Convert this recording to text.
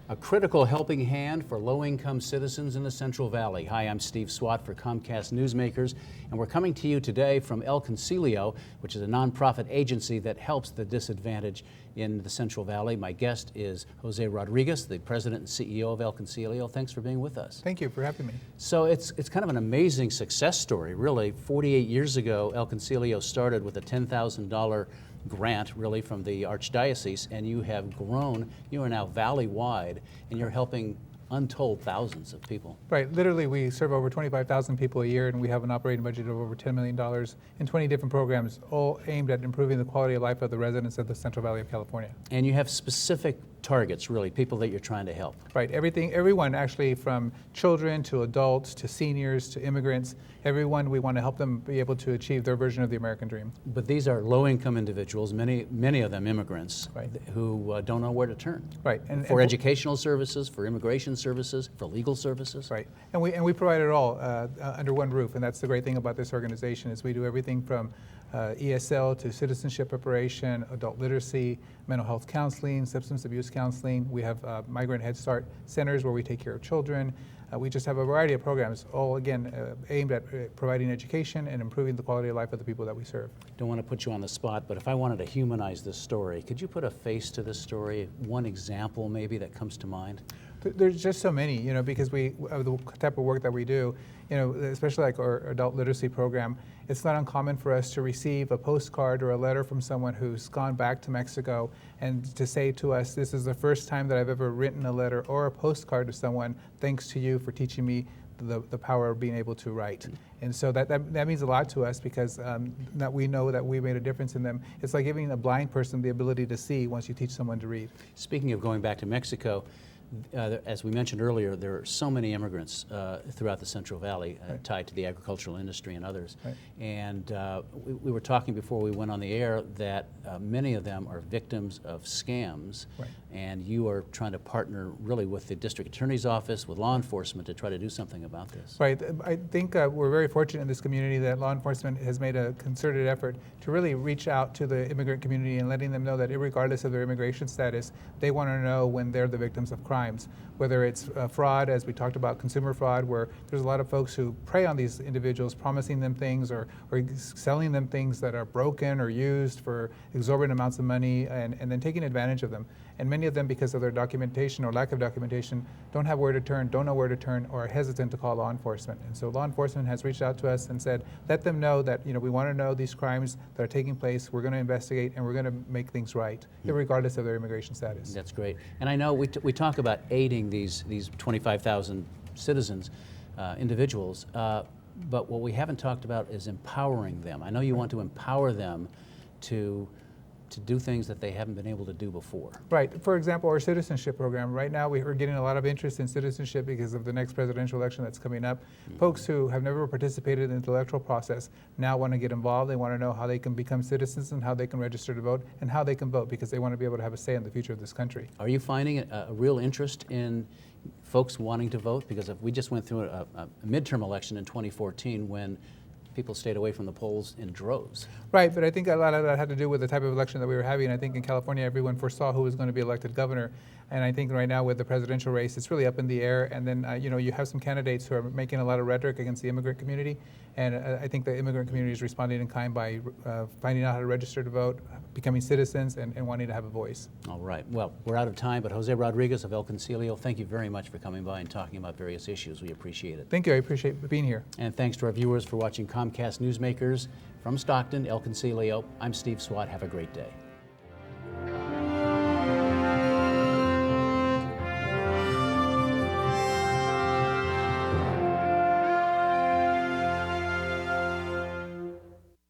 A critical helping hand for low-income citizens in the Central Valley. Hi, I'm Steve Swat for Comcast Newsmakers, and we're coming to you today from El Concilio, which is a nonprofit agency that helps the disadvantaged in the Central Valley. My guest is Jose Rodriguez, the president and CEO of El Concilio. Thanks for being with us. Thank you for having me. So it's kind of an amazing success story, really. 48 years ago, El Concilio started with a $10,000 grant, really, from the Archdiocese, and you have grown. You are now valley-wide, and you're helping untold thousands of people. Right. Literally, we serve over 25,000 people a year, and we have an operating budget of over $10 million in 20 different programs, all aimed at improving the quality of life of the residents of the Central Valley of California. And you have specific targets, really, people that you're trying to help. Right. Everyone, actually, from children to adults to seniors to immigrants, everyone, we want to help them be able to achieve their version of the American dream. But these are low-income individuals, many of them immigrants, right, who don't know where to turn. Right. For educational services, for immigration services, for legal services. Right. And we provide it all under one roof, and that's the great thing about this organization is we do everything from ESL to citizenship preparation, adult literacy, mental health counseling, substance abuse counseling. We have migrant Head Start centers where we take care of children. We just have a variety of programs, all again aimed at providing education and improving the quality of life of the people that we serve. Don't want to put you on the spot, but if I wanted to humanize this story, could you put a face to this story? One example maybe that comes to mind? There's just so many, because the type of work that we do, especially like our adult literacy program, it's not uncommon for us to receive a postcard or a letter from someone who's gone back to Mexico and to say to us, this is the first time that I've ever written a letter or a postcard to someone, thanks to you for teaching me the power of being able to write. And so that means a lot to us because that we know that we made a difference in them. It's like giving a blind person the ability to see once you teach someone to read. Speaking of going back to Mexico, as we mentioned earlier, there are so many immigrants throughout the Central Valley right, tied to the agricultural industry and others. Right. And we were talking before we went on the air that many of them are victims of scams. Right. And you are trying to partner really with the district attorney's office, with law enforcement to try to do something about this. Right. I think we're very fortunate in this community that law enforcement has made a concerted effort to really reach out to the immigrant community and letting them know that regardless of their immigration status, they want to know when they're the victims of crimes. Whether it's fraud, as we talked about, consumer fraud, where there's a lot of folks who prey on these individuals, promising them things or selling them things that are broken or used for exorbitant amounts of money and then taking advantage of them. And many of them, because of their documentation or lack of documentation, don't have where to turn, don't know where to turn, or are hesitant to call law enforcement. And so law enforcement has reached out to us and said, let them know that we want to know these crimes that are taking place, we're going to investigate, and we're going to make things right, regardless of their immigration status. That's great. And I know we talk about aiding these 25,000 citizens, individuals, but what we haven't talked about is empowering them. I know you want to empower them to do things that they haven't been able to do before. Right. For example, our citizenship program. Right now we're getting a lot of interest in citizenship because of the next presidential election that's coming up. Folks who have never participated in the electoral process now want to get involved. They want to know how they can become citizens and how they can register to vote and how they can vote because they want to be able to have a say in the future of this country. Are you finding a real interest in folks wanting to vote? Because we just went through a midterm election in 2014 when people stayed away from the polls in droves. Right, but I think a lot of that had to do with the type of election that we were having. I think in California, everyone foresaw who was going to be elected governor. And I think right now with the presidential race, it's really up in the air. And then, you have some candidates who are making a lot of rhetoric against the immigrant community. And I think the immigrant community is responding in kind by finding out how to register to vote, becoming citizens, and wanting to have a voice. All right. Well, we're out of time, but Jose Rodriguez of El Concilio, thank you very much for coming by and talking about various issues. We appreciate it. Thank you. I appreciate being here. And thanks to our viewers for watching Comcast Newsmakers from Stockton, El Concilio. I'm Steve Swat. Have a great day.